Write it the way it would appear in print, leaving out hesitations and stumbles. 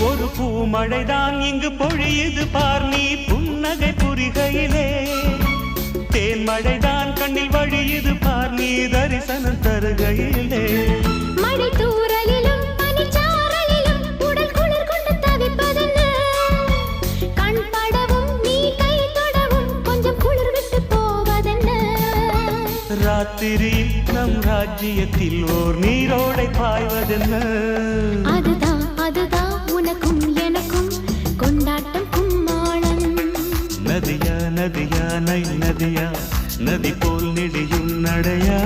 ஒரு பூமழைதான் இங்கு பொழியுது பார் நீ புன்னகை புரிகையிலே தேன்மழைதான் கண்ணில் வழியுது பார் நீ தரிசனம் தருகையிலே மழை தூறலிலும் பனிச்சாரலிலும் உடல் குளிர் கொண்டு தவிப்பதென்ன கண் படவும் நீ கை தொடவும் கொஞ்சம் குளிர் விட்டு போவதென்ன ராத்திரி நம் ராஜ்யத்தில் ஓர் நீரோடை பாய்வதென்ன அதுதான் அதுதான் உனக்கும் எனக்கும் கொண்டாட்டம் கும்மாளம் நதியா நதியா நை நதியா நதி போல் நெடியும் நடையா